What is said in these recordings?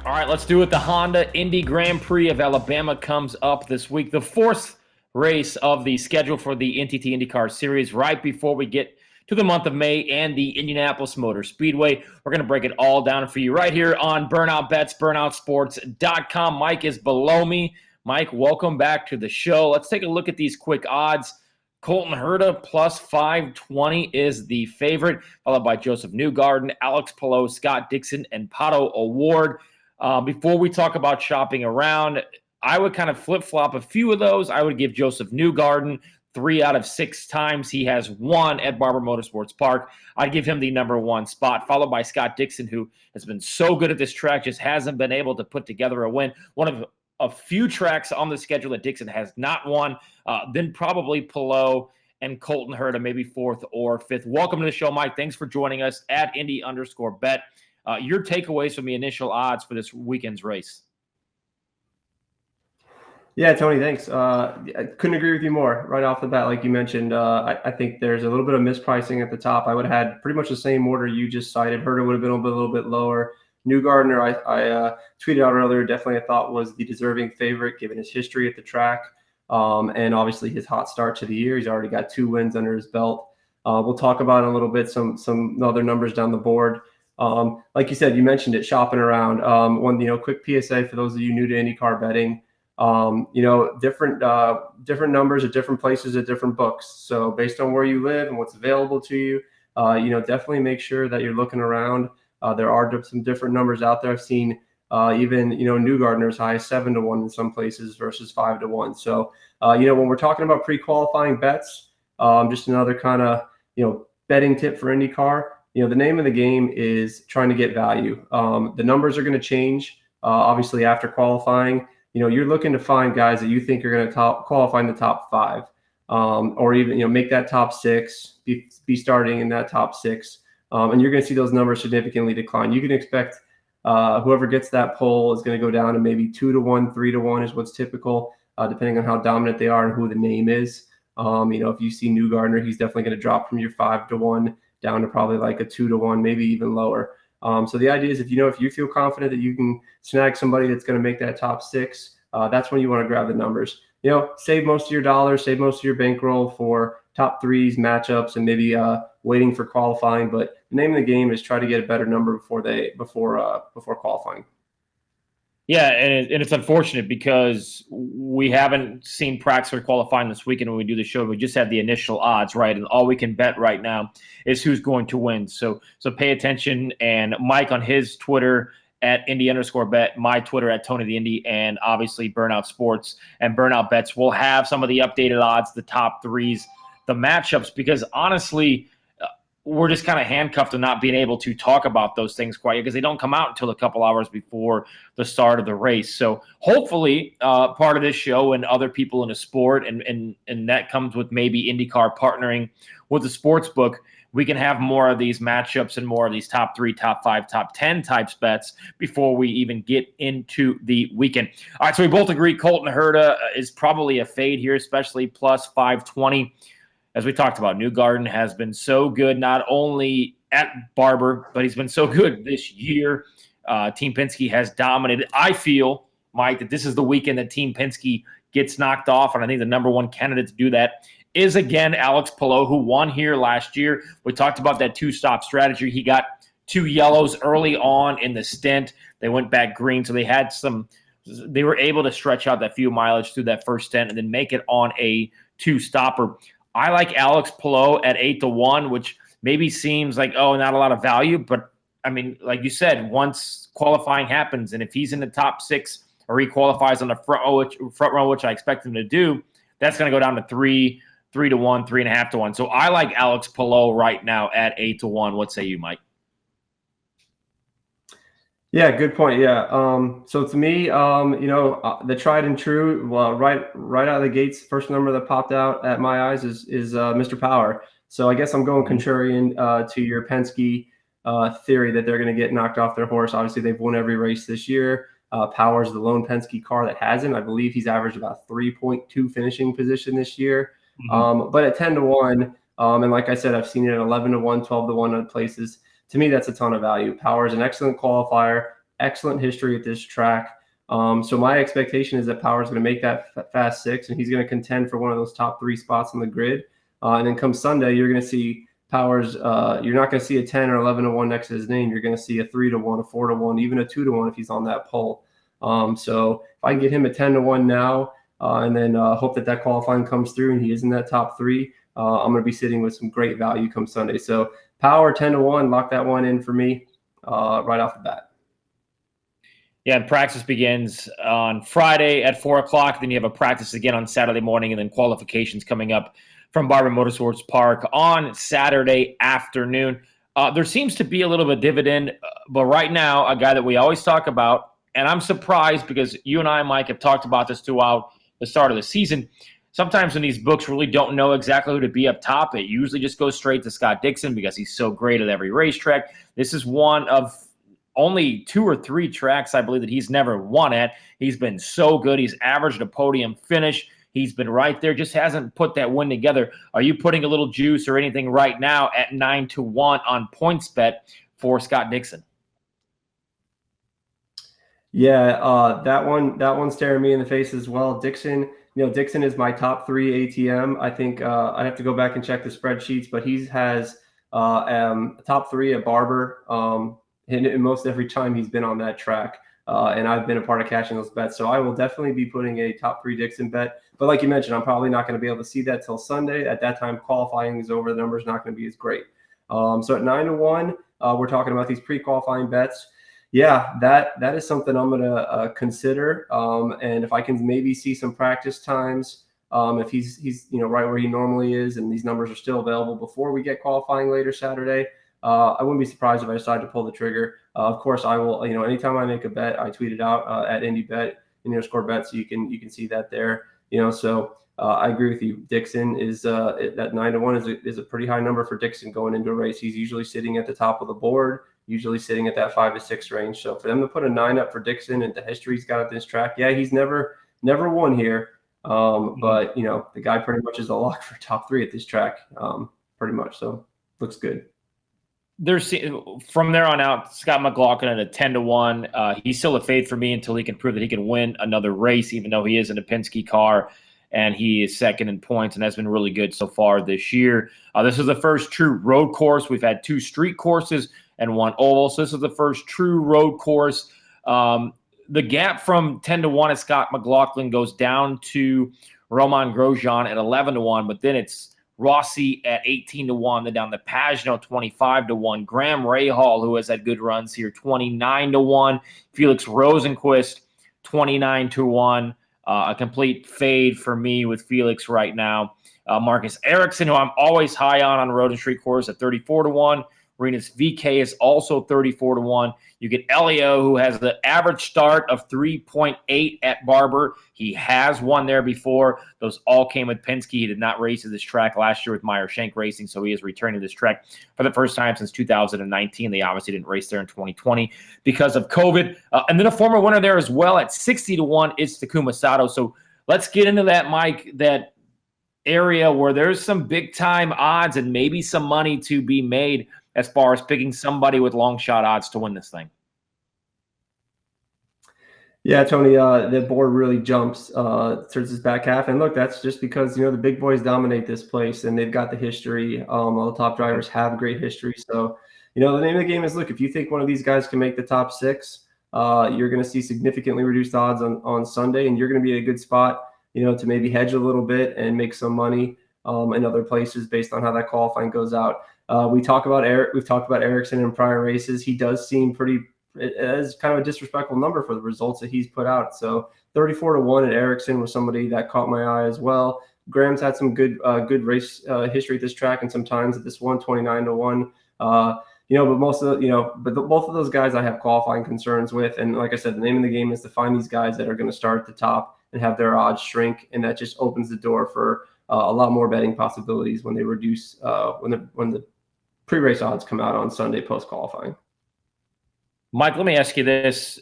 All right, let's do it. The Honda Indy Grand Prix of Alabama comes up this week. The fourth race of the schedule for the NTT IndyCar Series right before we get to the month of May and the Indianapolis Motor Speedway. We're going to break it all down for you right here on Burnout Bets, burnoutsports.com. Mike is below me. Mike, welcome back to the show. Let's take a look at these quick odds. Colton Herta plus 520 is the favorite, followed by Joseph Newgarden, Alex Palou, Scott Dixon, and Pato O'Ward. Before we talk about shopping around, I would kind of flip-flop a few of those. I would give Joseph Newgarden 3 out of 6 times he has won at Barber Motorsports Park. I'd give him the number 1 spot, followed by Scott Dixon, who has been so good at this track, just hasn't been able to put together a win. One of a few tracks on the schedule that Dixon has not won. Then probably Palou and Colton Herta, maybe 4th or 5th. Welcome to the show, Mike. Thanks for joining us at Indy_bet. Your takeaways from the initial odds for this weekend's race. Yeah, Tony, thanks. I couldn't agree with you more right off the bat. Like you mentioned, I think there's a little bit of mispricing at the top. I would have had pretty much the same order you just cited. Herta would have been a little bit lower. Newgarden, I tweeted out earlier, definitely I thought was the deserving favorite given his history at the track and obviously his hot start to the year. He's already got 2 wins under his belt. We'll talk about in a little bit some other numbers down the board. Like you said, you mentioned it, shopping around. One, quick PSA for those of you new to IndyCar betting. Different numbers at different places at different books. So based on where you live and what's available to you, definitely make sure that you're looking around. There are some different numbers out there. I've seen even Newgarden as high as 7-1 in some places versus 5-1. So when we're talking about pre-qualifying bets, just another kind of betting tip for IndyCar. The name of the game is trying to get value. The numbers are going to change obviously after qualifying. You're looking to find guys that you think are going to qualify in the top 5, or even make that top 6, be starting in that top 6. And you're going to see those numbers significantly decline. You can expect whoever gets that pole is going to go down to maybe 2-1, 3-1 is what's typical, depending on how dominant they are and who the name is. If you see Newgarden, he's definitely going to drop from your 5-1 down to probably like a 2-1, maybe even lower. So the idea is if you feel confident that you can snag somebody that's going to make that top 6, that's when you want to grab the numbers. Save most of your dollars, save most of your bankroll for top 3s, matchups, and maybe waiting for qualifying. But the name of the game is try to get a better number before qualifying. Yeah, and it's unfortunate because we haven't seen Praxford qualifying this weekend when we do the show. We just have the initial odds, right? And all we can bet right now is who's going to win. So pay attention. And Mike on his Twitter at Indy_bet, my Twitter at Tony the Indy, and obviously Burnout Sports and Burnout Bets will have some of the updated odds, the top 3s, the matchups, because honestly, we're just kind of handcuffed to not being able to talk about those things quite yet because they don't come out until a couple hours before the start of the race. So hopefully part of this show and other people in the sport, and that comes with maybe IndyCar partnering with the sports book, we can have more of these matchups and more of these top 3, top 5, top 10 types bets before we even get into the weekend. All right, so we both agree Colton Herta is probably a fade here, especially plus 520. As we talked about, Newgarden has been so good, not only at Barber, but he's been so good this year. Team Penske has dominated. I feel, Mike, that this is the weekend that Team Penske gets knocked off, and I think the number 1 candidate to do that is, again, Alex Palou, who won here last year. We talked about that 2-stop strategy. He got 2 yellows early on in the stint. They went back green, so they were able to stretch out that few mileage through that first stint and then make it on a 2-stopper. I like Alex Palou at 8-1, which maybe seems like, not a lot of value. But, I mean, like you said, once qualifying happens, and if he's in the top 6 or he qualifies on the front row, which I expect him to do, that's going to go down to 3-1, 3.5-1. So I like Alex Palou right now at 8-1. What say you, Mike? Yeah, good point. Yeah. So to me, the tried and true, right out of the gates, first number that popped out at my eyes is Mr. Power. So I guess I'm going contrarian to your Penske theory that they're going to get knocked off their horse. Obviously, they've won every race this year. Power's the lone Penske car that hasn't. I believe he's averaged about 3.2 finishing position this year. But at 10-1, and like I said, I've seen it at 11-1, 12-1 on places. To me, that's a ton of value. Power is an excellent qualifier. excellent history at this track. So my expectation is that Power's going to make that fast 6, and he's going to contend for one of those top 3 spots on the grid. And then come Sunday, you're going to see Powers. You're not going to see a 10 or 11-1 next to his name. You're going to see a 3-1, a 4-1, even a 2-1 if he's on that pole. So if I can get him a 10-1 now, and then hope that qualifying comes through and he is in that top 3, I'm going to be sitting with some great value come Sunday. So Power 10-1, lock that one in for me right off the bat. Yeah, and practice begins on Friday at 4 o'clock. Then you have a practice again on Saturday morning, and then qualifications coming up from Barber Motorsports Park on Saturday afternoon. There seems to be a little bit of dividend, but right now, a guy that we always talk about, and I'm surprised because you and I, Mike, have talked about this throughout the start of the season. Sometimes when these books really don't know exactly who to be up top, it usually just goes straight to Scott Dixon because he's so great at every racetrack. This is one of only 2 or 3 tracks, I believe, that he's never won at. He's been so good. He's averaged a podium finish. He's been right there, just hasn't put that win together. Are you putting a little juice or anything right now at 9-1 on PointsBet for Scott Dixon? Yeah, that one's staring me in the face as well. Dixon is my top 3 ATM. I think I have to go back and check the spreadsheets, but he has top 3 at Barber. And most every time he's been on that track. And I've been a part of cashing those bets. So I will definitely be putting a top 3 Dixon bet. But like you mentioned, I'm probably not going to be able to see that till Sunday. At that time, qualifying is over. The number's not going to be as great. So at 9-1, we're talking about these pre-qualifying bets. Yeah, that is something I'm going to consider. And if I can maybe see some practice times, if he's right where he normally is, and these numbers are still available before we get qualifying later Saturday, I wouldn't be surprised if I decide to pull the trigger. Of course, I will. Anytime I make a bet, I tweet it out at IndyBet _bet, so you can see that there. So I agree with you. Dixon is that 9-1 is a pretty high number for Dixon going into a race. He's usually sitting at the top of the board, usually sitting at that 5-6 range. So for them to put a 9 up for Dixon and the history he's got at this track, yeah, he's never won here. But the guy pretty much is a lock for top 3 at this track, pretty much. So looks good. There's from there on out, Scott McLaughlin at a 10-1. He's still a fade for me until he can prove that he can win another race, even though he is in a Penske car and he is second in points and has been really good so far this year. This is the first true road course. We've had 2 street courses and 1 oval, so this is the first true road course. The gap from 10-1 at Scott McLaughlin goes down to Romain Grosjean at 11-1, but then it's Rossi at 18-1, then down to Pagenaud 25-1, Graham Rahal, who has had good runs here, 29-1, Felix Rosenqvist 29-1. A complete fade for me with Felix right now. Marcus Ericsson, who I'm always high on road and street course, at 34-1. Rinus VK is also 34-1. You get Elio, who has the average start of 3.8 at Barber. He has won there before. Those all came with Penske. He did not race at this track last year with Meyer Shank Racing, so he is returning to this track for the first time since 2019. They obviously didn't race there in 2020 because of COVID. And then a former winner there as well at 60-1 is Takuma Sato. So let's get into that, Mike, that area where there's some big-time odds and maybe some money to be made as far as picking somebody with long shot odds to win this thing. Yeah, Tony, the board really jumps towards this back half. And look, that's just because, the big boys dominate this place and they've got the history. All the top drivers have great history. So, the name of the game is, look, if you think one of these guys can make the top 6, you're going to see significantly reduced odds on Sunday, and you're going to be in a good spot, to maybe hedge a little bit and make some money in other places based on how that qualifying goes out. We've talked about Ericsson in prior races. He does seem as kind of a disrespectful number for the results that he's put out. So 34-1 at Ericsson was somebody that caught my eye as well. Graham's had some good race history at this track, and sometimes at this one, 29-1. But most of both of those guys I have qualifying concerns with. And like I said, the name of the game is to find these guys that are going to start at the top and have their odds shrink, and that just opens the door for a lot more betting possibilities when they reduce when the pre-race odds come out on Sunday post-qualifying. Mike, let me ask you this.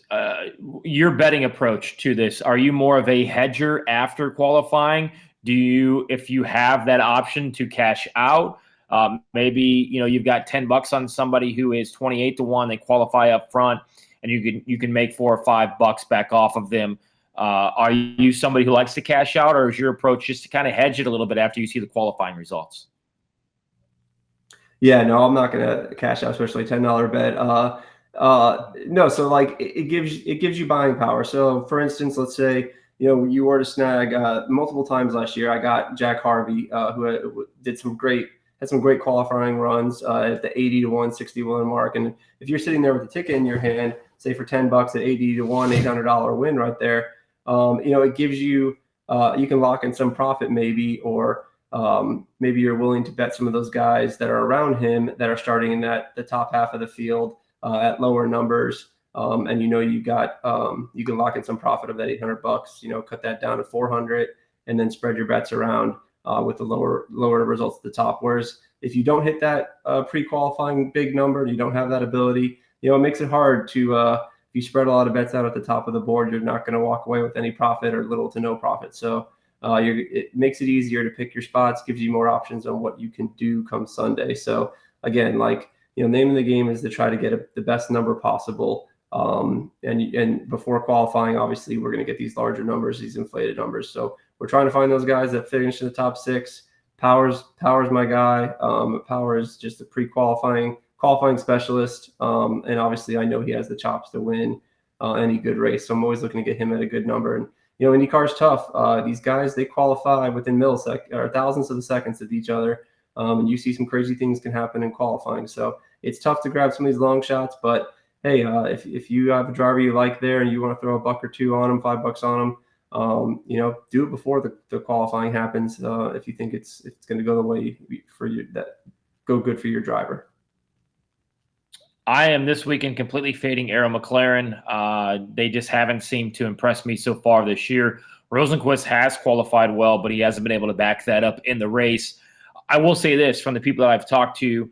Your betting approach to this, are you more of a hedger after qualifying? Do you, if you have that option to cash out, maybe, you've got $10 on somebody who is 28-1, they qualify up front, and you can make $4 or $5 back off of them. Are you somebody who likes to cash out, or is your approach just to kind of hedge it a little bit after you see the qualifying results? Yeah, no, I'm not gonna cash out, especially $10 bet. No, so like it gives you buying power. So for instance, let's say you were to snag multiple times last year. I got Jack Harvey, who had some great qualifying runs at the 80-1, 60-1 mark. And if you're sitting there with a ticket in your hand, say for $10 at 80-1, $800 win right there, it gives you you can lock in some profit maybe, or maybe you're willing to bet some of those guys that are around him that are starting in the top half of the field at lower numbers. And you can lock in some profit of that $800, cut that down to 400 and then spread your bets around with the lower results at the top. Whereas if you don't hit that pre-qualifying big number, you don't have that ability, it makes it hard to, if you spread a lot of bets out at the top of the board, you're not going to walk away with any profit or little to no profit. So it makes it easier to pick your spots, gives you more options on what you can do come Sunday. So again, name of the game is to try to get the best number possible. And before qualifying, obviously we're going to get these larger numbers, these inflated numbers. So we're trying to find those guys that finish in the top 6. Power's my guy. Power is just a qualifying specialist. And obviously I know he has the chops to win any good race. So I'm always looking to get him at a good number. And IndyCar's tough. These guys, they qualify within milliseconds or thousandths of a seconds of each other. And you see some crazy things can happen in qualifying. So it's tough to grab some of these long shots, but hey, if you have a driver you like there and you want to throw $1 or $2 on them, $5 on them, do it before the qualifying happens. If you think it's going to go the way for you, go good for your driver. I am this weekend completely fading Arrow McLaren. They just haven't seemed to impress me so far this year. Rosenquist has qualified well, but he hasn't been able to back that up in the race. I will say this, from the people that I've talked to,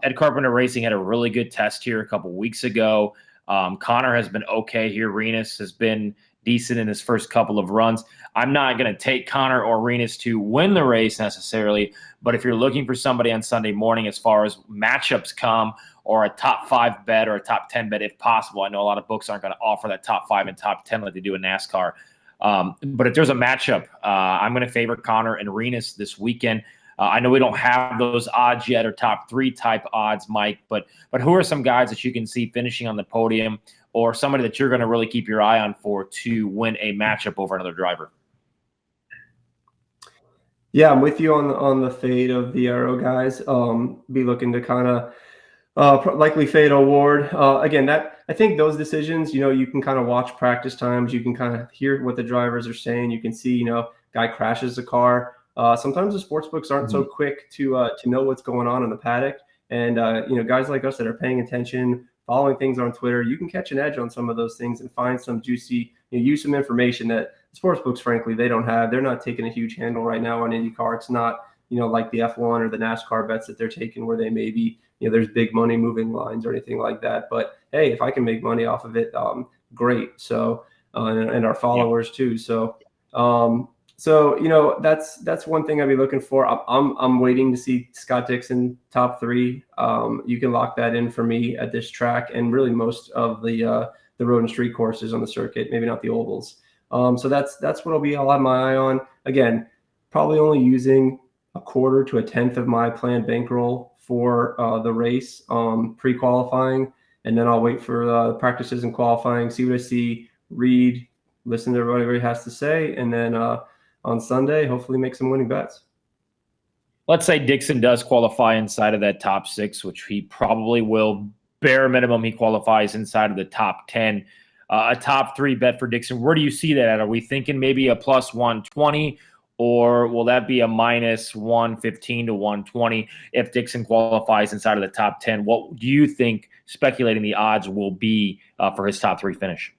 Ed Carpenter Racing had a really good test here a couple weeks ago. Connor has been okay here. Renus has been decent in his first couple of runs. I'm not going to take Connor or Renus to win the race necessarily, but if you're looking for somebody on Sunday morning as far as matchups come, or a top 5 bet or a top 10 bet if possible. I know a lot of books aren't going to offer that top 5 and top 10 like they do in NASCAR. But if there's a matchup, I'm going to favor Connor and Renus this weekend. I know we don't have those odds yet, or top 3 type odds, Mike, but who are some guys that you can see finishing on the podium, or somebody that you're going to really keep your eye on for to win a matchup over another driver? Yeah, I'm with you on the fade of the Arrow guys. Be looking to kind of likely fade Award. Again, I think those decisions, you can kind of watch practice times. You can kind of hear what the drivers are saying. You can see, guy crashes the car. Sometimes the sports books aren't so quick to know what's going on in the paddock. And, guys like us that are paying attention, following things on Twitter, you can catch an edge on some of those things and find some juicy, use some information that sports books, frankly, they don't have. They're not taking a huge handle right now on IndyCar. It's not, like the F1 or the NASCAR bets that they're taking where they may be, there's big money moving lines or anything like that. But hey, if I can make money off of it, great. So, and our followers too. So, that's one thing I'd be looking for. I'm waiting to see Scott Dixon top 3. You can lock that in for me at this track and really most of the road and street courses on the circuit, maybe not the ovals. So that's what I'll have my eye on. Again, probably only using a quarter to a tenth of my planned bankroll for the race pre-qualifying, and then I'll wait for the practices and qualifying, see what I see, read, listen to what everybody has to say, and then on Sunday, hopefully make some winning bets. Let's say Dixon does qualify inside of that top 6, which he probably will. Bare minimum, he qualifies inside of the top 10. A top 3 bet for Dixon, where do you see that at? Are we thinking maybe a plus 120, or will that be a minus 115 to 120 if Dixon qualifies inside of the top 10? What do you think, speculating the odds, will be for his top 3 finish?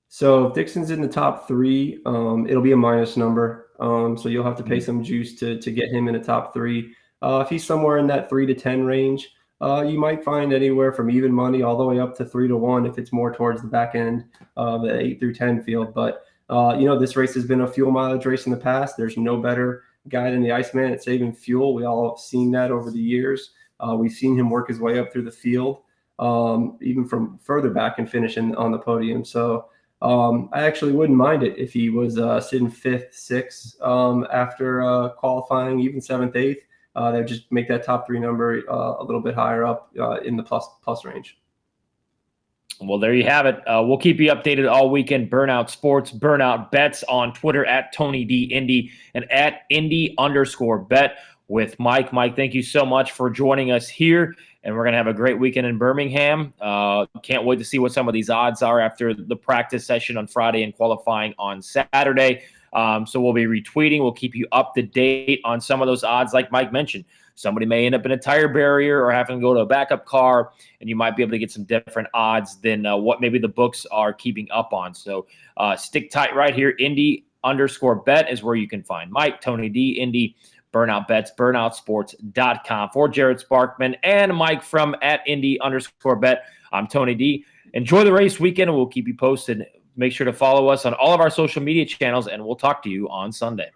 So if Dixon's in the top 3, it'll be a minus number. So you'll have to pay some juice to get him in the top 3. If he's somewhere in that 3 to 10 range, you might find anywhere from even money all the way up to 3 to 1 if it's more towards the back end of the 8 through 10 field. But this race has been a fuel mileage race in the past. There's no better guy than the Iceman at saving fuel. We all have seen that over the years. We've seen him work his way up through the field. even from further back and finishing on the podium. So I actually wouldn't mind it if he was sitting 5th, 6th after qualifying, even 7th, 8th. That would just make that top 3 number a little bit higher up in the plus range. Well, there you have it. We'll keep you updated all weekend. Burnout Sports, Burnout Bets on Twitter at Tony D Indy and at Indy_bet with Mike. Mike, thank you so much for joining us here. And we're going to have a great weekend in Birmingham. Can't wait to see what some of these odds are after the practice session on Friday and qualifying on Saturday. So we'll be retweeting. We'll keep you up to date on some of those odds, like Mike mentioned. Somebody may end up in a tire barrier or having to go to a backup car, and you might be able to get some different odds than what maybe the books are keeping up on. So stick tight right here. Indy_bet is where you can find Mike, Tony D, Indy, Burnout Bets, burnoutsports.com. For Jared Sparkman and Mike from at Indy_bet, I'm Tony D. Enjoy the race weekend, and we'll keep you posted. Make sure to follow us on all of our social media channels, and we'll talk to you on Sunday.